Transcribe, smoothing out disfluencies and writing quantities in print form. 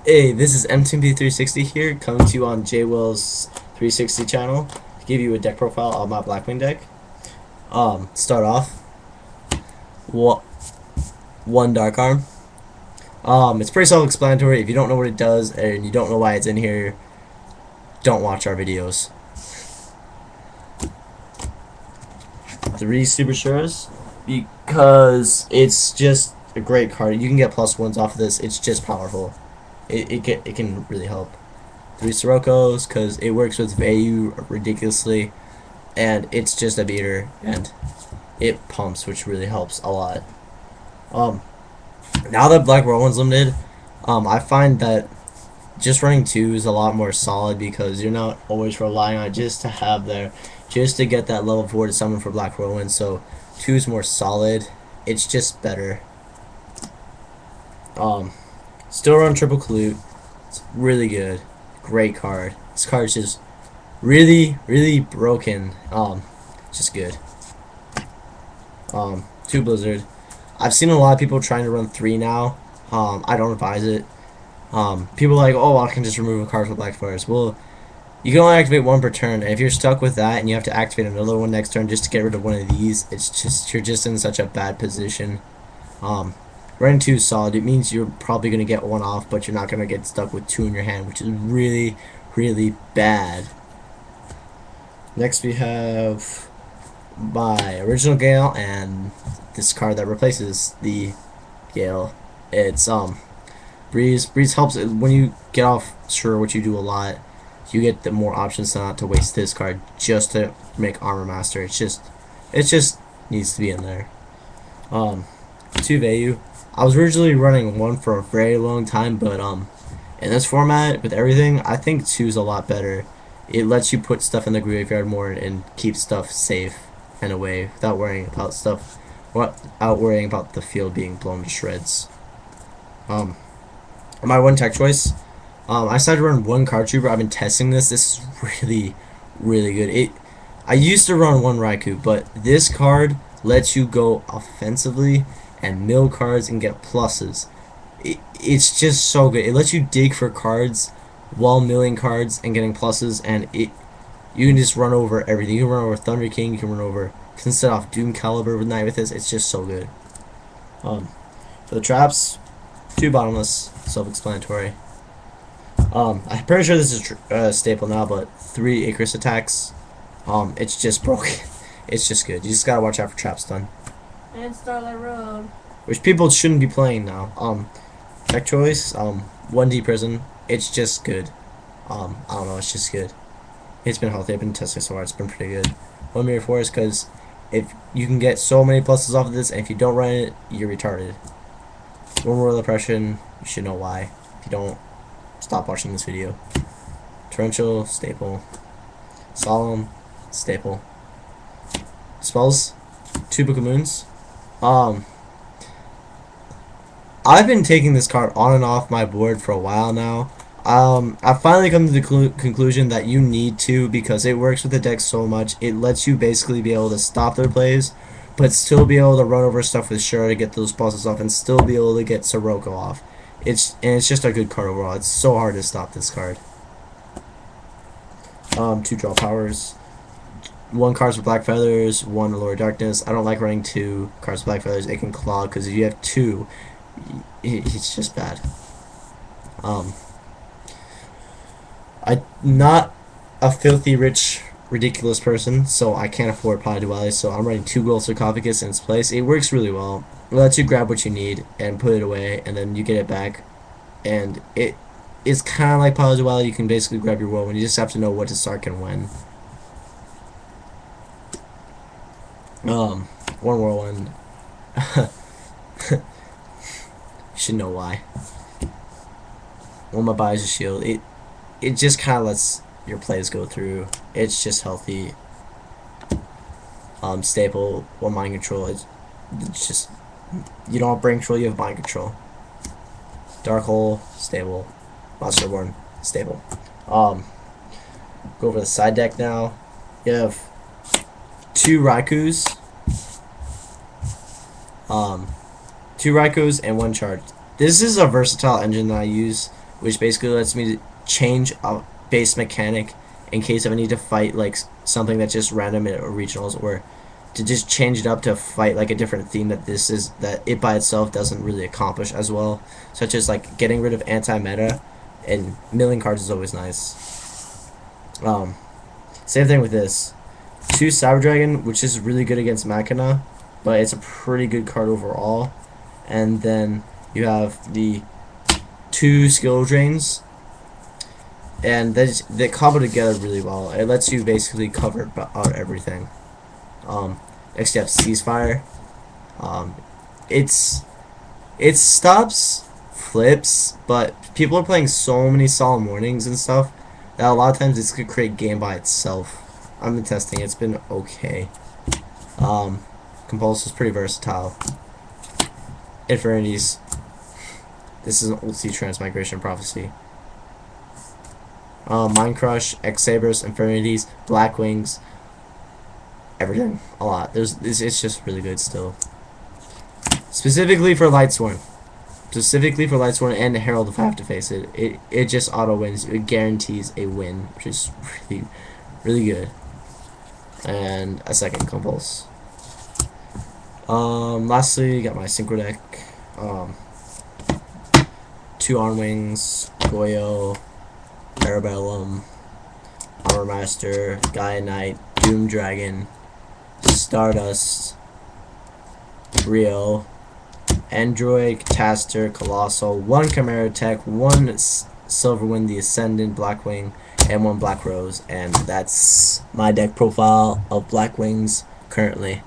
Hey, this is mtimpy360 here, coming to you on JWill's 360 channel to give you a deck profile of my blackwing deck. Start off, one, one dark arm. It's pretty self-explanatory. If you don't know what it does and you don't know why it's in here, don't watch our videos. 3 super sure's because it's just a great card. You can get +1s off of this. It's just powerful. It can really help. 3 Siroccos because it works with Vayu ridiculously, and it's just a beater and it pumps, which really helps a lot. Now that Black Whirlwind's limited, I find that just running 2 is a lot more solid because you're not always relying on it just to have there, just to get that level 4 to summon for Black Whirlwind. So 2 is more solid. It's just better. Still run triple Colute. It's really good. Great card. This card's just really broken. Just good. 2 Blizzard. I've seen a lot of people trying to run 3 now. I don't advise it. People are like, oh, I can just remove a card for Black Forest. Well, you can only activate 1 per turn, and if you're stuck with that and you have to activate another one next turn just to get rid of one of these, you're just in such a bad position. Running 2 is solid. It means you're probably going to get 1 off, but you're not going to get stuck with 2 in your hand, which is really bad. Next we have my original Gale and this card that replaces the Gale. It's Breeze. Breeze helps when you get off sure what you do a lot. You get the more options not to waste this card just to make Armor Master. It just needs to be in there. 2 Vayu. I was originally running 1 for a very long time, but in this format with everything, I think 2 is a lot better. It lets you put stuff in the graveyard more and keep stuff safe and away without worrying about the field being blown to shreds. My one tech choice, I decided to run 1 Card Trooper. I've been testing this. This is really good. I used to run 1 Raikou, but this card lets you go offensively and mill cards and get pluses. It's just so good. It lets you dig for cards while milling cards and getting pluses, and you can just run over everything. You can run over Thunder King. You can run over. You can set off Doom Caliber with Night with this. It's just so good. For the traps, 2 Bottomless, self-explanatory. I'm pretty sure this is a staple now, but 3 Icarus attacks. It's just broken. It's just good. You just gotta watch out for traps done. And Starlight Road. Which people shouldn't be playing now. Tech choice, 1D Prison. It's just good. I don't know, it's just good. It's been healthy. I've been testing so hard. It's been pretty good. 1 Mirror Forest, because if you can get so many pluses off of this, and if you don't run it, you're retarded. 1 Royal Oppression. You should know why. If you don't, stop watching this video. Torrential, staple. Solemn, staple. Spells, 2 Book of Moons. I've been taking this card on and off my board for a while now. I've finally come to the conclusion that you need to, because it works with the deck so much. It lets you basically be able to stop their plays, but still be able to run over stuff with Shura to get those bosses off, and still be able to get Sirocco off. It's just a good card overall. It's so hard to stop this card. 2 Draw Powers. 1 cards for Black Feathers, 1 Allure Darkness. I don't like running 2 cards for Black Feathers. It can clog, because if you have 2, it's just bad. I'm not a filthy rich ridiculous person, so I can't afford Polyduality, so I'm running 2 Gold Sarcophagus in its place. It works really well. It lets you grab what you need and put it away, and then you get it back, and it's kind of like Polyduality. You can basically grab your whirlwind. You just have to know what to start and when. 1 Whirlwind. You should know why. 1 my buys a shield. It just kind of lets your plays go through. It's just healthy. Staple, 1 Mind Control. It's just, you don't have Brain Control, you have Mind Control. Dark Hole, stable. Monster Born, stable. Go over the side deck now. You have 2 Raikous. 2 Raikous and 1 charge. This is a versatile engine that I use which basically lets me change a base mechanic in case if I need to fight like something that's just random at regionals, or to just change it up to fight like a different theme that it by itself doesn't really accomplish as well, such as like getting rid of anti-meta, and milling cards is always nice. Same thing with this. 2 Cyber Dragon, which is really good against Machina, but it's a pretty good card overall. And then you have the 2 Skill Drains, and they combo together really well. It lets you basically cover out everything. Next you have Ceasefire. It stops flips, but people are playing so many Solemn Warnings and stuff that a lot of times this could create game by itself. I've been testing it. It's been okay. Compulse is pretty versatile. Infinities. This is an ulti transmigration prophecy. Mind Crush, X Sabers, Infinities, Blackwings, everything. A lot. It's just really good still. Specifically for Lightsworn. And Herald if I have to face it. It just auto wins. It guarantees a win, which is really, really good. And a second Compulse. Lastly, got my Synchro deck. 2 Armwings, Goyo, Arabellum, Armor Master, Gaia Knight, Doom Dragon, Stardust, Rio, Android, Catastor, Colossal, 1 Chimera Tech, 1 Silverwind the Ascendant, Blackwing, and 1 Black Rose. And that's my deck profile of Blackwings currently.